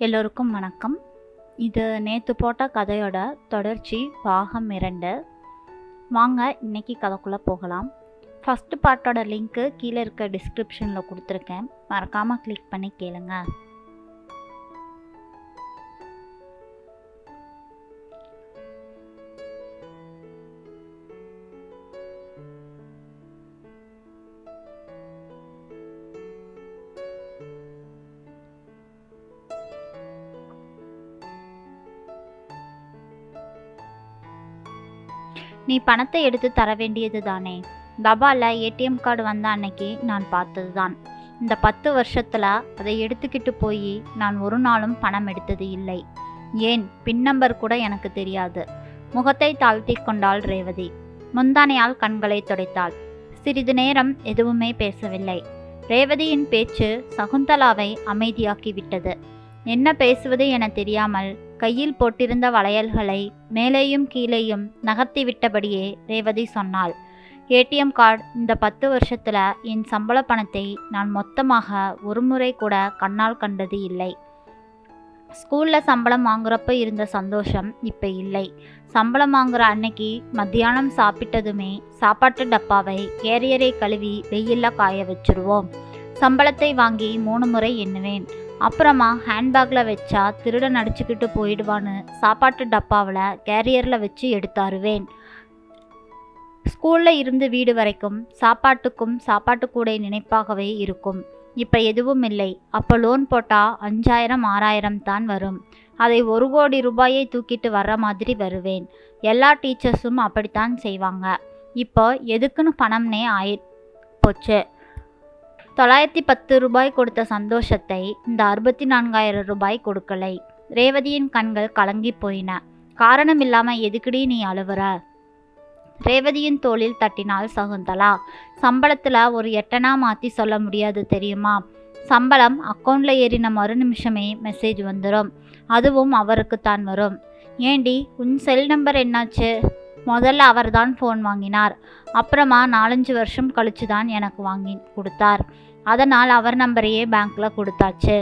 எல்லோருக்கும் வணக்கம். இது நேற்று போட்ட கதையோட தொடர்ச்சி பாகம் 2. வாங்க இன்னைக்கு கதைக்குள்ளே போகலாம். ஃபஸ்ட்டு பார்ட்டோட லிங்க்கு கீழே இருக்க டிஸ்கிரிப்ஷனில் கொடுத்துருக்கேன், மறக்காமல் கிளிக் பண்ணி கேளுங்க. நீ பணத்தை எடுத்து தர வேண்டியது தானே? தபாலில் ஏடிஎம் கார்டு வந்த அன்னைக்கு நான் பார்த்தது தான். இந்த 10 வருஷத்தில் அதை எடுத்துக்கிட்டு போய் நான் ஒரு நாளும் பணம் எடுத்தது இல்லை. ஏன் பின் நம்பர் கூட எனக்கு தெரியாது. முகத்தை தாழ்த்தி கொண்டாள் ரேவதி. முந்தானையால் கண்களை துடைத்தாள். சிறிது நேரம் எதுவுமே பேசவில்லை. ரேவதியின் பேச்சு சகுந்தலாவை அமைதியாக்கிவிட்டது. என்ன பேசுவது என தெரியாமல் கையில் போட்டிருந்த வளையல்களை மேலேயும் கீழேயும் நகர்த்தி விட்டபடியே ரேவதி சொன்னாள், ஏடிஎம் கார்டு இந்த 10 வருஷத்துல என் சம்பள பணத்தை நான் மொத்தமாக ஒரு முறை கூட கண்ணால் கண்டது இல்லை. ஸ்கூல்ல சம்பளம் வாங்குறப்ப இருந்த சந்தோஷம் இப்ப இல்லை. சம்பளம் வாங்குற அன்னைக்கு மத்தியானம் சாப்பிட்டதுமே சாப்பாட்டு டப்பாவை கேரியரை கழுவி வெயில்ல காய வச்சிருவோம். சம்பளத்தை வாங்கி 3 முறை எண்ணுவேன். அப்புறமா ஹேண்ட்பேக்கில் வச்சா திருடன் அடிச்சுக்கிட்டு போயிடுவான்னு சாப்பாட்டு டப்பாவில் கேரியரில் வச்சு எடுத்தாருவேன். ஸ்கூலில் இருந்து வீடு வரைக்கும் சாப்பாட்டுக்கும் சாப்பாட்டு கூடை நினைப்பாகவே இருக்கும். இப்போ எதுவும் இல்லை. அப்போ லோன் போட்டால் 5000 6000 தான் வரும். அதை 1 கோடி ரூபாயை தூக்கிட்டு வர்ற மாதிரி வருவேன். எல்லா டீச்சர்ஸும் அப்படித்தான் செய்வாங்க. இப்போ எதுக்குன்னு பணம்னே போச்சு. 910 ரூபாய் கொடுத்த சந்தோஷத்தை இந்த 64000 ரூபாய் கொடுக்கலை. ரேவதியின் கண்கள் கலங்கி போயின. காரணம் இல்லாம எதுக்குடி நீ அழுவுற? ரேவதியின் தோளில் தட்டினாள் சகுந்தலா. சம்பளத்துல ஒரு 8 மாத்தி சொல்ல முடியாது தெரியுமா? சம்பளம் அக்கௌண்ட்ல ஏறின மறு நிமிஷமே மெசேஜ் வந்துடும். அதுவும் அவருக்குத்தான் வரும். ஏண்டி உன் செல் நம்பர் என்னாச்சு? முதல்ல அவர் தான் ஃபோன் வாங்கினார். அப்புறமா 4-5 வருஷம் கழிச்சு தான் எனக்கு வாங்கி கொடுத்தார். அதனால் அவர் நம்பரையே பேங்க்ல கொடுத்தாச்சு.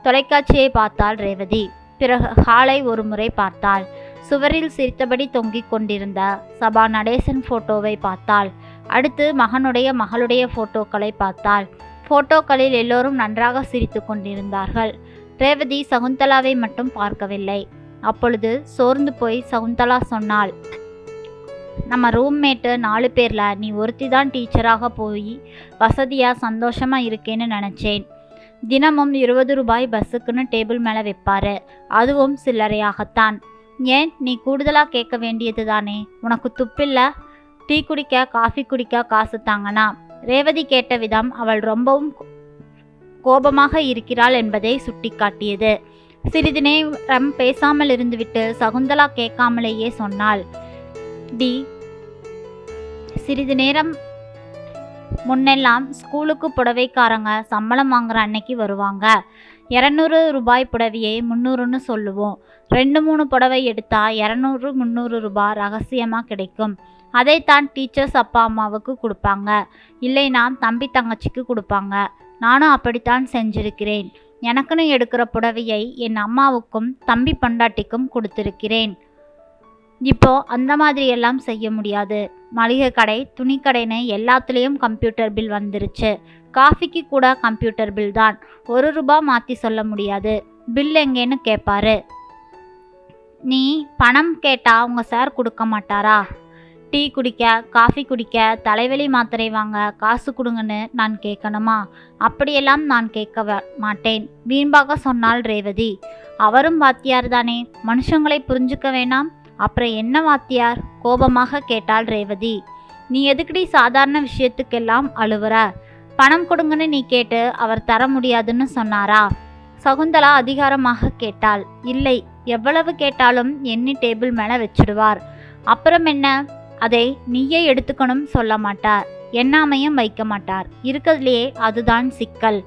தொலைக்காட்சியை பார்த்தாள் ரேவதி. பிறகு ஹாலை ஒரு முறை பார்த்தாள். சுவரில் சிரித்தபடி தொங்கிக் கொண்டிருந்த சபா நடேசன் போட்டோவை பார்த்தாள். அடுத்து மகளுடைய போட்டோக்களை பார்த்தாள். போட்டோக்களில் எல்லோரும் நன்றாக சிரித்து கொண்டிருந்தார்கள். ரேவதி சகுந்தலாவை மட்டும் பார்க்கவில்லை. அப்பொழுது சோர்ந்து போய் சகுந்தலா சொன்னாள், நம்ம ரூம்மேட்டு 4 பேரில் நீ ஒருத்தி தான் டீச்சராக போய் வசதியாக சந்தோஷமாக இருக்கேன்னு நினச்சேன். தினமும் 20 ரூபாய் பஸ்ஸுக்குன்னு டேபிள் மேலே வைப்பாரு, அதுவும் சில்லறையாகத்தான். ஏன் நீ கூடுதலாக கேட்க வேண்டியது தானே? உனக்கு துப்பில்லை? டீ குடிக்க காஃபி குடிக்க காசு தாங்கனா? ரேவதி கேட்ட விதம் அவள் ரொம்பவும் கோபமாக இருக்கிறாள் என்பதை சுட்டி காட்டியது. சிறிது நேரம் பேசாமல் இருந்துவிட்டு சகுந்தலா கேட்காமலேயே சொன்னாள், சிறிது நேரம் முன்னெல்லாம் ஸ்கூலுக்கு புடவைக்காரங்க சம்பளம் வாங்குற அன்னைக்கு வருவாங்க. 200 ரூபாய் புடவையை 300ன்னு சொல்லுவோம். 2-3 புடவை எடுத்தா 200-300 ரூபாய் ரகசியமாக கிடைக்கும். அதைத்தான் டீச்சர்ஸ் அப்பா அம்மாவுக்கு கொடுப்பாங்க, இல்லைனா தம்பி தங்கச்சிக்கு கொடுப்பாங்க. நானும் அப்படித்தான் செஞ்சிருக்கிறேன். எனக்குன்னு எடுக்கிற புடவையை என் அம்மாவுக்கும் தம்பி பொண்டாட்டிக்கும் கொடுத்திருக்கிறேன். இப்போ அந்த மாதிரி எல்லாம் செய்ய முடியாது. மளிகை கடை, துணிக்கடைன்னு எல்லாத்துலேயும் கம்ப்யூட்டர் பில் வந்துருச்சு. காஃபிக்கு கூட கம்ப்யூட்டர் பில் தான். 1 ரூபாய் மாற்றி சொல்ல முடியாது. பில் எங்கேன்னு கேட்பாரு. நீ பணம் கேட்டால் உங்கள் சார் கொடுக்க மாட்டாரா? டீ குடிக்க காஃபி குடிக்க தலைவலி மாத்திரை வாங்க காசு கொடுங்கன்னு நான் கேட்கணுமா? அப்படியெல்லாம் நான் கேட்க மாட்டேன், வீண்பாக சொன்னாள் ரேவதி. அவரும் வாத்தியார் தானே, மனுஷங்களை புரிஞ்சுக்க வேணாம்? அப்புறம் என்ன வாத்தியார்? கோபமாக கேட்டாள் ரேவதி. நீ எதுக்குடி சாதாரண விஷயத்துக்கெல்லாம் அழுவுற? பணம் கொடுங்கன்னு நீ கேட்டு அவர் தர முடியாதுன்னு சொன்னாரா? சகுந்தலா அதிகாரமாக கேட்டாள். இல்லை, எவ்வளவு கேட்டாலும் எண்ணி டேபிள் மேலே வச்சிடுவார். அப்புறம் என்ன? அதை நீயே எடுத்துக்கணும் சொல்ல மாட்டார், எண்ணாமையும் வைக்க மாட்டார். இருக்கிறதுலையே அதுதான் சிக்கல்.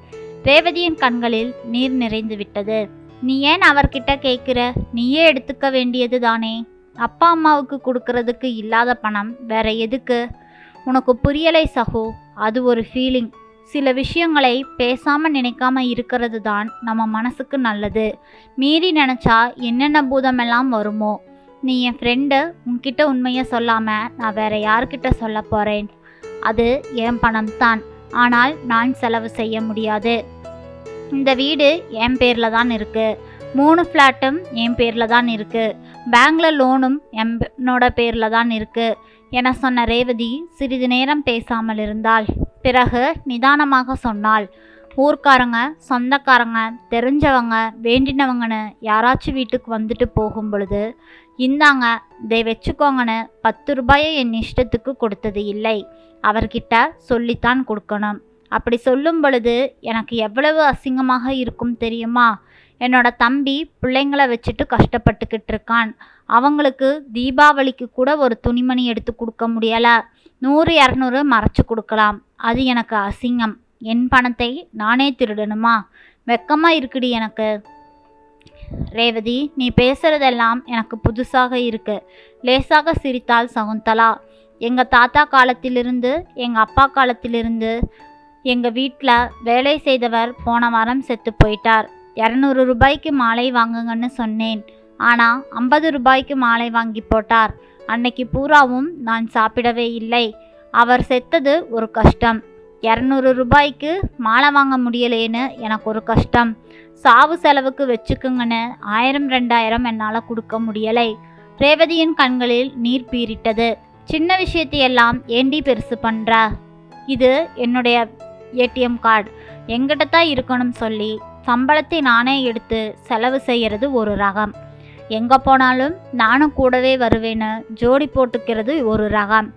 ரேவதியின் கண்களில் நீர் நிறைந்து விட்டது. நீ ஏன் அவர்கிட்ட கேட்கிற? நீயே எடுத்துக்க வேண்டியது தானே. அப்பா அம்மாவுக்கு கொடுக்கறதுக்கு இல்லாத பணம் வேற எதுக்கு? உனக்கு புரியலை சகோ. அது ஒரு ஃபீலிங். சில விஷயங்களை பேசாம நினைக்காம இருக்கிறது தான் நம்ம மனசுக்கு நல்லது. மீறி நினைச்சா என்னென்ன பூதமெல்லாம் வருமோ. நீ என் ஃப்ரெண்டு, உன்கிட்ட உண்மையை சொல்லாம நான் வேற யார்கிட்ட சொல்ல போறேன்? அது என் பணம் தான், ஆனால் நான் செலவு செய்ய முடியாது. இந்த வீடு என் பேர்ல தான் இருக்கு. 3 ஃப்ளாட்டும் என் பேர்ல தான் இருக்கு. பேங்க்ல லோனும் என்னோட பேர்ல தான் இருக்கு என சொன்ன ரேவதி சிறிது நேரம் பேசாமல் இருந்தாள். பிறகு நிதானமாக சொன்னாள். ஊர்க்காரங்க, சொந்தக்காரங்க, தெரிஞ்சவங்க, வேண்டினவங்கன்னு யாராச்சும் வீட்டுக்கு வந்துட்டு போகும் பொழுது, இந்தாங்க இதை வச்சுக்கோங்கன்னு 10 ரூபாயை என் இஷ்டத்துக்கு கொடுத்தது இல்லை. அவர்கிட்ட சொல்லித்தான் கொடுக்கணும். அப்படி சொல்லும் பொழுது எனக்கு எவ்வளவு அசிங்கமாக இருக்கும் தெரியுமா? என்னோட தம்பி பிள்ளைங்களை வச்சுட்டு கஷ்டப்பட்டுக்கிட்டு இருக்கான். அவங்களுக்கு தீபாவளிக்கு கூட ஒரு துணிமணி எடுத்து கொடுக்க முடியலை. 100-200 மறைச்சு கொடுக்கலாம். அது எனக்கு அசிங்கம். என் பணத்தை நானே திருடணுமா? வெக்கமா இருக்குடி எனக்கு. ரேவதி, நீ பேசுறதெல்லாம் எனக்கு புதுசாக இருக்கு. லேசாக சிரித்தாள் சகுந்தலா. எங்கள் தாத்தா காலத்திலிருந்து, எங்கள் அப்பா காலத்திலிருந்து எங்கள் வீட்டில் வேலை செய்தவர் போன வாரம் செத்து போயிட்டார். 200 ரூபாய்க்கு மாலை வாங்குங்கன்னு சொன்னேன். ஆனால் 50 ரூபாய்க்கு மாலை வாங்கி போட்டார். அன்னைக்கு பூராவும் நான் சாப்பிடவே இல்லை. அவர் செத்தது ஒரு கஷ்டம். 200 ரூபாய்க்கு மாலை வாங்க முடியலேன்னு எனக்கு ஒரு கஷ்டம். சாவு செலவுக்கு வச்சுக்குங்கன்னு 1000-2000 என்னால் கொடுக்க முடியலை. ரேவதியின் கண்களில் நீர் பீரிட்டது. சின்ன விஷயத்தையெல்லாம் ஏண்டி பெருசு பண்ணுற? இது என்னுடைய ஏடிஎம் கார்டு, எங்கிட்ட தான் இருக்கணும் சொல்லி சம்பளத்தை நானே எடுத்து செலவு செய்கிறது ஒரு ரகம். எங்கே போனாலும் நானும் கூடவே வருவேன்னு ஜோடி போட்டுக்கிறது ஒரு ரகம்.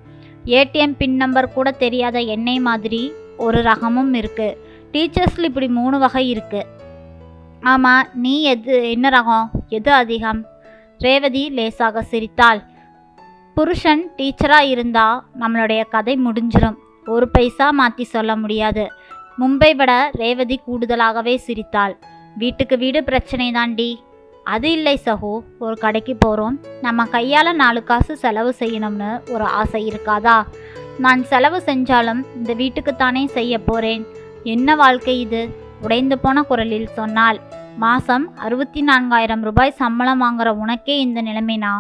ஏடிஎம் பின் நம்பர் கூட தெரியாத என்னை மாதிரி ஒரு ரகமும் இருக்குது. டீச்சர்ஸில் இப்படி 3 வகை இருக்குது. ஆமாம், நீ என்ன ரகம்? எது அதிகம்? ரேவதி லேசாக சிரித்தாள். புருஷன் டீச்சராக இருந்தால் நம்மளுடைய கதை முடிஞ்சிடும். ஒரு பைசா மாற்றி சொல்ல முடியாது. மும்பை விட ரேவதி கூடுதலாகவே சிரித்தாள். வீட்டுக்கு வீடு பிரச்சனை தாண்டி. அது இல்லை சகோ, ஒரு கடைக்கு போகிறோம், நம்ம கையால் 4 காசு செலவு செய்யணும்னு ஒரு ஆசை இருக்காதா? நான் செலவு செஞ்சாலும் இந்த வீட்டுக்குத்தானே செய்ய போகிறேன். என்ன வாழ்க்கை இது? உடைந்து போன குரலில் சொன்னாள். மாதம் 64,000 ரூபாய் சம்பளம் வாங்குற உனக்கே இந்த நிலைமைனா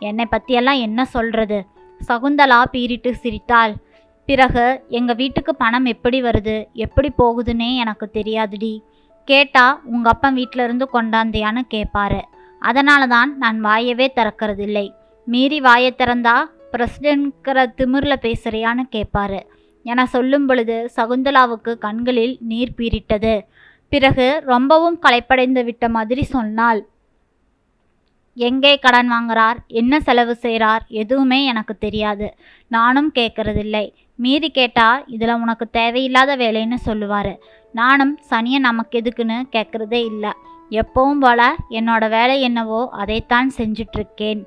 என்னை பற்றியெல்லாம் என்ன சொல்கிறது? சகுந்தலா பீரிட்டு சிரித்தாள். பிறகு எங்கள் வீட்டுக்கு பணம் எப்படி வருது, எப்படி போகுதுன்னே எனக்கு தெரியாதுடி. கேட்டால் உங்கள் அப்பா வீட்டிலருந்து கொண்டாந்தியான்னு கேட்பாரு. அதனால தான் நான் வாயவே திறக்கிறதில்லை. மீறி வாயை திறந்தா பிரசிடென்ட்கிற திமிரில் பேசுகிறியான்னு கேட்பாரு என சொல்லும் பொழுது சகுந்தலாவுக்கு கண்களில் நீர் பீரிட்டது. பிறகு ரொம்பவும் களைப்படைந்து விட்ட மாதிரி சொன்னாள். எங்கே கடன் வாங்குறார், என்ன செலவு செய்கிறார், எதுவுமே எனக்கு தெரியாது. நானும் கேட்கறதில்லை. மீறி கேட்டால் இதில் உனக்கு தேவையில்லாத வேலைன்னு சொல்லுவார். நானும் சனியை நமக்கு எதுக்குன்னு கேட்குறதே இல்லை. எப்பவும் போல என்னோட வேலை என்னவோ அதைத்தான் செஞ்சிட்ருக்கேன்.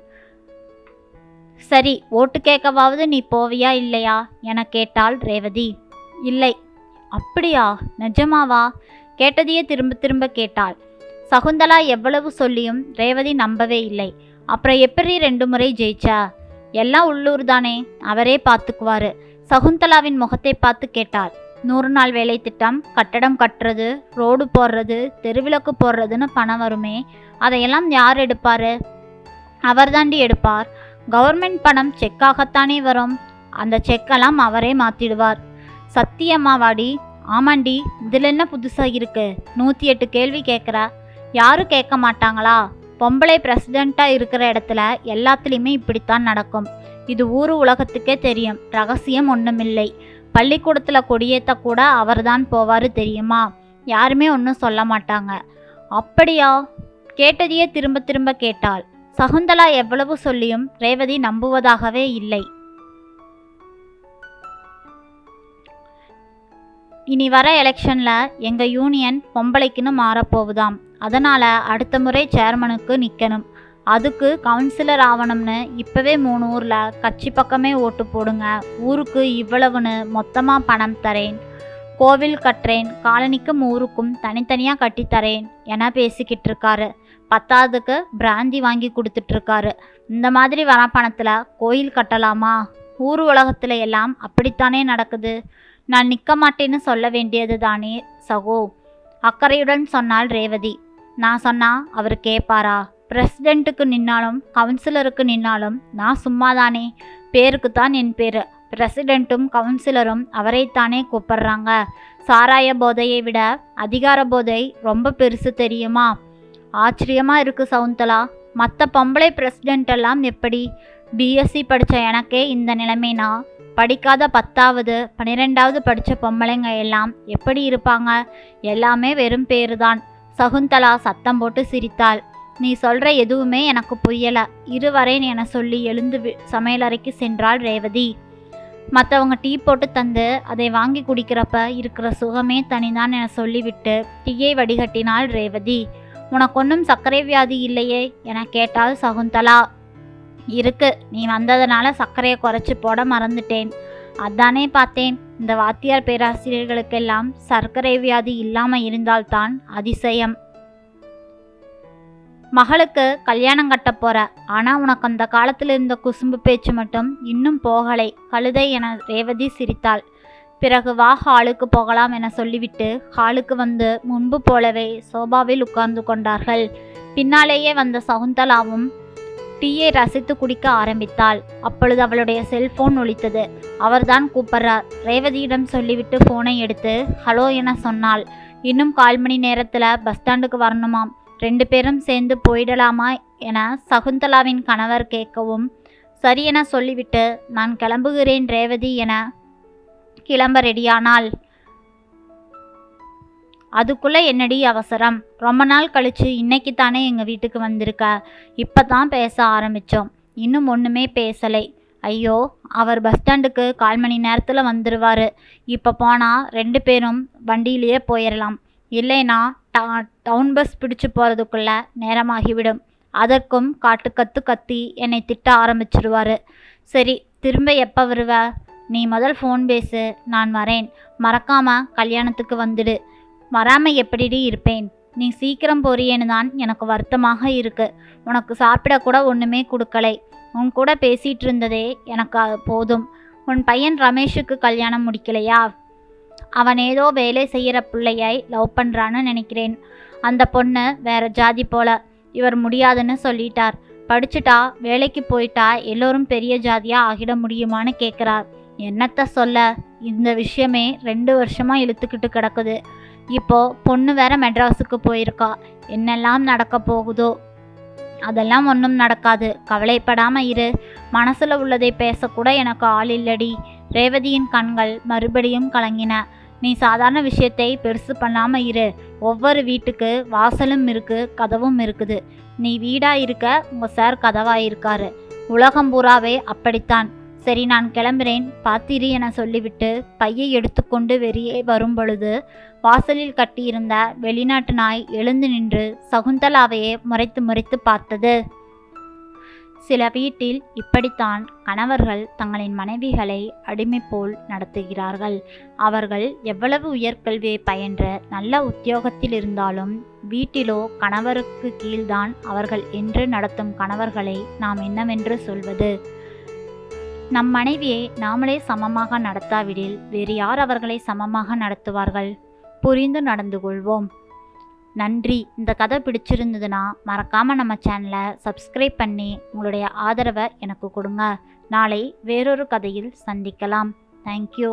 சரி, ஓட்டு கேட்கவாவது நீ போவியா இல்லையா என கேட்டாள் ரேவதி. இல்லை. அப்படியா? நிஜமாவா? கேட்டதையே திரும்ப திரும்ப கேட்டாள். சகுந்தலா எவ்வளவு சொல்லியும் ரேவதி நம்பவே இல்லை. அப்புறம் எப்படி 2 முறை ஜெயிச்சா? எல்லாம் உள்ளூர் தானே, அவரே பார்த்துக்குவாரு. சகுந்தலாவின் முகத்தை பார்த்து கேட்டாள். 100 நாள் வேலை திட்டம், கட்டடம் கட்டுறது, ரோடு போடுறது, தெருவிளக்கு போடுறதுன்னு பணம் வருமே, அதையெல்லாம் யார் எடுப்பாரு? அவர் தாண்டி எடுப்பார். கவர்மெண்ட் பணம் செக்காகத்தானே வரும். அந்த செக்கெல்லாம் அவரே மாற்றிடுவார். சத்தியம்மாவாடி? ஆமாண்டி. இதில் என்ன புதுசாக இருக்கு? 108 கேள்வி கேட்குறா. யாரும் கேட்க மாட்டாங்களா? பொம்பளை பிரசிடெண்ட்டாக இருக்கிற இடத்துல எல்லாத்துலேயுமே இப்படித்தான் நடக்கும். இது ஊர் உலகத்துக்கே தெரியும். ரகசியம் ஒன்றுமில்லை. பள்ளிக்கூடத்தில் கொடியேற்ற கூட அவர் தான் போவார் தெரியுமா? யாருமே ஒன்றும் சொல்ல மாட்டாங்க. அப்படியா? கேட்டதையே திரும்ப திரும்ப கேட்டாள். சகுந்தலா எவ்வளவு சொல்லியும் ரேவதி நம்புவதாகவே இல்லை. இனி வர எலெக்ஷனில் எங்கள் யூனியன் பொம்பளைக்குன்னு மாறப்போகுதாம். அதனால் அடுத்த முறை சேர்மனுக்கு நிற்கணும். அதுக்கு கவுன்சிலர் ஆகணும்னு இப்போவே 3 ஊரில் கட்சி பக்கமே ஓட்டு போடுங்க. ஊருக்கு இவ்வளவுன்னு மொத்தமாக பணம் தரேன். கோவில் கட்டுறேன், காலனிக்கும் ஊருக்கும் தனித்தனியாக கட்டித்தரேன் என பேசிக்கிட்டு இருக்காரு. 10ஆவதுக்கு பிராந்தி வாங்கி கொடுத்துட்ருக்காரு. இந்த மாதிரி வர பணத்தில் கோயில் கட்டலாமா? ஊர் உலகத்தில் எல்லாம் அப்படித்தானே நடக்குது. நான் நிற்க மாட்டேன்னு சொல்ல வேண்டியது தானே சகோ, அக்கறையுடன் சொன்னாள் ரேவதி. நான் சொன்னா அவர் கேட்பாரா? பிரசிடெண்ட்டுக்கு நின்னாலும் கவுன்சிலருக்கு நின்னாலும் நான் சும்மாதானே. பேருக்குத்தான் என் பேர். பிரசிடெண்ட்டும் கவுன்சிலரும் அவரைத்தானே கூப்பிடுறாங்க. சாராய போதையை விட அதிகார போதை ரொம்ப பெருசு தெரியுமா? ஆச்சரியமா இருக்கு சவுந்தலா. மற்ற பொம்பளை பிரசிடெண்ட் எல்லாம் எப்படி? பிஎஸ்சி படித்த எனக்கே இந்த நிலைமைனா படிக்காத 10வது 12வது படித்த பொம்பளைங்க எல்லாம் எப்படி இருப்பாங்க? எல்லாமே வெறும் பேரு தான். சகுந்தலா சத்தம் போட்டு சிரித்தாள். நீ சொல்கிற எதுவுமே எனக்கு புரியல. இருவரேன் என சொல்லி எழுந்து சமையலறைக்கு சென்றாள் ரேவதி. மற்றவங்க டீ போட்டு தந்து அதை வாங்கி குடிக்கிறப்ப இருக்கிற சுகமே தனிதான் என சொல்லிவிட்டு டீயை வடிகட்டினாள் ரேவதி. உனக்கு ஒன்றும் சர்க்கரை வியாதி இல்லையே என கேட்டாள் சகுந்தலா. இருக்கு, நீ வந்ததுனால சர்க்கரையை குறைச்சி போட மறந்துட்டேன். அதானே பார்த்தேன். இந்த வாத்தியார் பேராசிரியர்களுக்கெல்லாம் சர்க்கரை வியாதி இல்லாமல் இருந்தால்தான் அதிசயம். மகளுக்கு கல்யாணம் கட்ட போற, ஆனா உனக்கு அந்த காலத்தில் இருந்த குசும்பு பேச்சு மட்டும் இன்னும் போகலை கழுதை என ரேவதி சிரித்தாள். பிறகு வா ஹாலுக்கு போகலாம் என சொல்லிவிட்டு ஹாலுக்கு வந்து முன்பு போலவே சோபாவில் உட்கார்ந்து கொண்டார்கள். பின்னாலேயே வந்த சகுந்தலாவும் டீயை ரசித்து குடிக்க ஆரம்பித்தாள். அப்பொழுது அவளுடைய செல்போன் ஒலித்தது. அவர்தான் கூப்பிட்றார். ரேவதியிடம் சொல்லிவிட்டு போனை எடுத்து ஹலோ என சொன்னாள். இன்னும் 1/4 மணி நேரத்தில் பஸ் ஸ்டாண்டுக்கு வரணுமாம். 2 பேரும் சேர்ந்து போயிடலாமா என சகுந்தலாவின் கணவர் கேட்கவும் சரி என சொல்லிவிட்டு நான் கிளம்புகிறேன் ரேவதி என கிளம்ப ரெடியானாள். அதுக்குள்ளே என்னடி அவசரம்? ரொம்ப நாள் கழிச்சு இன்னைக்கு தானே எங்கள் வீட்டுக்கு வந்திருக்க. இப்போ தான் பேச ஆரம்பித்தோம். இன்னும் ஒன்றுமே பேசலை. ஐயோ, அவர் பஸ் ஸ்டாண்டுக்கு 1/4 மணி நேரத்தில் வந்துடுவார். இப்போ போனால் 2 பேரும் வண்டியிலேயே போயிடலாம். இல்லைனா டவுன் பஸ் பிடிச்சு போகிறதுக்குள்ளே நேரமாகிவிடும். அதற்கும் காட்டு கத்தி என்னை திட்ட ஆரம்பிச்சிடுவார். சரி, திரும்ப எப்போ வருவ? நீ முதல் ஃபோன் பேசு, நான் வரேன். மறக்காமல் கல்யாணத்துக்கு வந்துடு. வராமல் எப்படிடி இருப்பேன்? நீ சீக்கிரம் போறியேன்னு தான் எனக்கு வருத்தமாக இருக்கு. உனக்கு சாப்பிடக்கூட ஒன்றுமே கொடுக்கலை. உன் கூட பேசிகிட்டு இருந்ததே எனக்கு போதும். உன் பையன் ரமேஷுக்கு கல்யாணம் முடிக்கலையா? அவன் ஏதோ வேலை செய்கிற பிள்ளையை லவ் பண்ணுறான்னு நினைக்கிறேன். அந்த பொண்ணு வேற ஜாதி போல. இவர் முடியாதுன்னு சொல்லிட்டார். படிச்சுட்டா வேலைக்கு போயிட்டா எல்லோரும் பெரிய ஜாதியாக ஆகிட முடியுமான்னு கேட்குறார். என்னத்த சொல்ல, இந்த விஷயமே 2 வருஷமாக இழுத்துக்கிட்டு கிடக்குது. இப்போ பொண்ணு வேற மெட்ராஸுக்கு போயிருக்கா. என்னெல்லாம் நடக்க போகுதோ? அதெல்லாம் ஒன்றும் நடக்காது, கவலைப்படாம இரு. மனசுல உள்ளதை பேசக்கூட எனக்கு ஆள் இல்லடி. ரேவதியின் கண்கள் மறுபடியும் கலங்கின. நீ சாதாரண விஷயத்தை பெருசு பண்ணாம இரு. ஒவ்வொரு வீட்டுக்கு வாசலும் இருக்கு, கதவும் இருக்குது. நீ வீடா இருக்க, உங்க சார் கதவா இருக்காரு. உலகம் பூராவே அப்படித்தான். சரி, நான் கிளம்புறேன், பாத்திரி என சொல்லிவிட்டு பையை எடுத்துக்கொண்டு வெளியே வரும் பொழுது வாசலில் கட்டியிருந்த வெளிநாட்டு நாய் எழுந்து நின்று சகுந்தலாவையே முறைத்து பார்த்தது. சில வீட்டில் இப்படித்தான் கணவர்கள் தங்களின் மனைவிகளை அடிமை போல் நடத்துகிறார்கள். அவர்கள் எவ்வளவு உயர்கல்வியை பயின்ற நல்ல உத்தியோகத்தில் இருந்தாலும் வீட்டிலோ கணவருக்கு கீழ்தான் அவர்கள் என்று நடத்தும் கணவர்களை நாம் என்னவென்று சொல்வது? நம் மனைவியை நாமளே சமமாக நடத்தாவிடில் வேறு யார் அவர்களை சமமாக நடத்துவார்கள்? புரிந்து நடந்து கொள்வோம். நன்றி. இந்த கதை பிடிச்சிருந்ததுன்னா மறக்காமல் நம்ம சேனலை சப்ஸ்கிரைப் பண்ணி உங்களுடைய ஆதரவை எனக்கு கொடுங்க. நாளை வேறொரு கதையில் சந்திக்கலாம். தேங்க்யூ.